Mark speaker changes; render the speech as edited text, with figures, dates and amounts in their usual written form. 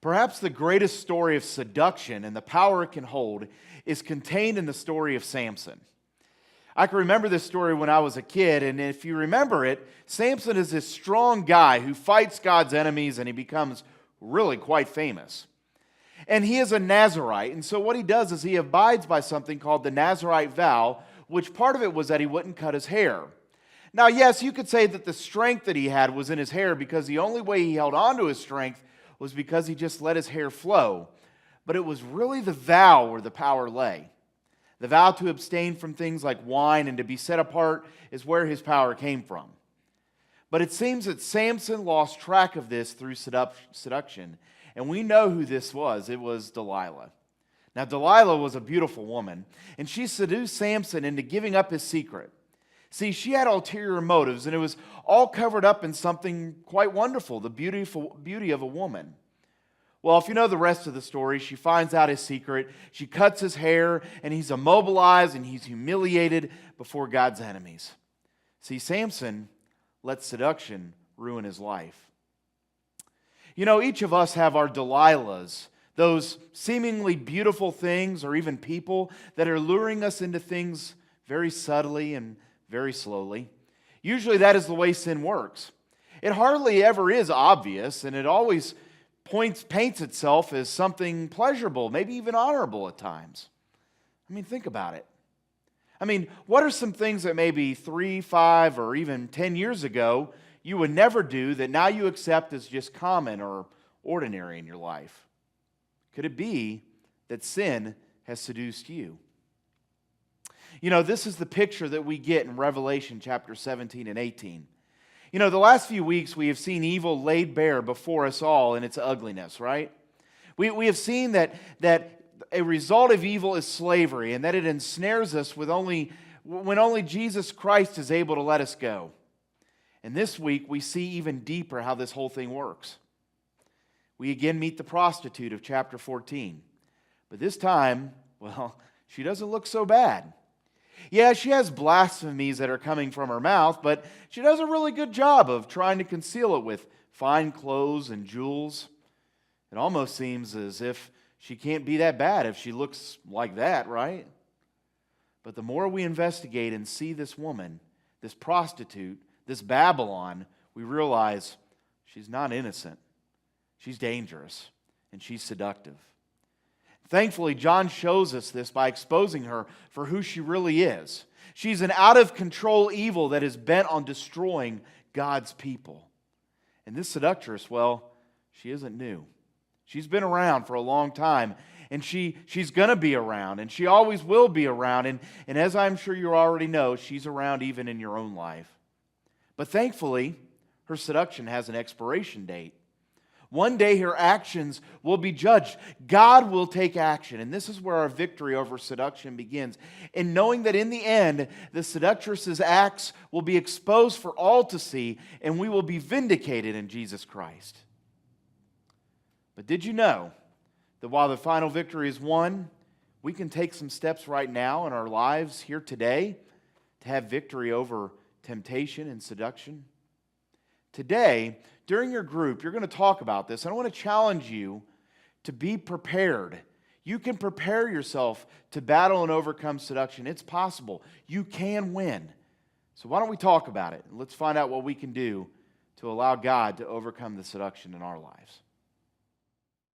Speaker 1: Perhaps the greatest story of seduction and the power it can hold is contained in the story of Samson. I can remember this story when I was a kid, and if you remember it, Samson is this strong guy who fights God's enemies, and he becomes really quite famous. And he is a Nazarite, and so what he does is he abides by something called the Nazarite Vow, which part of it was that he wouldn't cut his hair. Now, yes, you could say that the strength that he had was in his hair because the only way he held on to his strength was because he just let his hair flow. But it was really the vow where the power lay. The vow to abstain from things like wine and to be set apart is where his power came from. But it seems that Samson lost track of this through seduction. And we know who this was. It was Delilah. Now, Delilah was a beautiful woman, and she seduced Samson into giving up his secret. See, she had ulterior motives, and it was all covered up in something quite wonderful, the beauty of a woman. Well, if you know the rest of the story, she finds out his secret, she cuts his hair, and he's immobilized and he's humiliated before God's enemies. See, Samson let seduction ruin his life. You know, each of us have our Delilahs, those seemingly beautiful things or even people that are luring us into things very subtly and very slowly. Usually that is the way sin works. It hardly ever is obvious, and it always paints itself as something pleasurable, maybe even honorable at times. I mean, think about it. I mean, what are some things that maybe 3, 5, or even 10 years ago you would never do that now you accept as just common or ordinary in your life? Could it be that sin has seduced you? You know, this is the picture that we get in Revelation chapter 17 and 18. You know, the last few weeks we have seen evil laid bare before us all in its ugliness, right? We have seen that a result of evil is slavery and that it ensnares us when only Jesus Christ is able to let us go. And this week we see even deeper how this whole thing works. We again meet the prostitute of chapter 14. But this time, well, she doesn't look so bad. Yeah, she has blasphemies that are coming from her mouth, but she does a really good job of trying to conceal it with fine clothes and jewels. It almost seems as if she can't be that bad if she looks like that, right? But the more we investigate and see this woman, this prostitute, this Babylon, we realize she's not innocent. She's dangerous, and she's seductive. Thankfully, John shows us this by exposing her for who she really is. She's an out-of-control evil that is bent on destroying God's people. And this seductress, well, she isn't new. She's been around for a long time, and she's going to be around, and she always will be around. And as I'm sure you already know, she's around even in your own life. But thankfully, her seduction has an expiration date. One day her actions will be judged. God will take action. And this is where our victory over seduction begins. In knowing that in the end, the seductress's acts will be exposed for all to see, and we will be vindicated in Jesus Christ. But did you know that while the final victory is won, we can take some steps right now in our lives here today to have victory over temptation and seduction? Today, during your group, you're going to talk about this. And I want to challenge you to be prepared. You can prepare yourself to battle and overcome seduction. It's possible. You can win. So why don't we talk about it? Let's find out what we can do to allow God to overcome the seduction in our lives.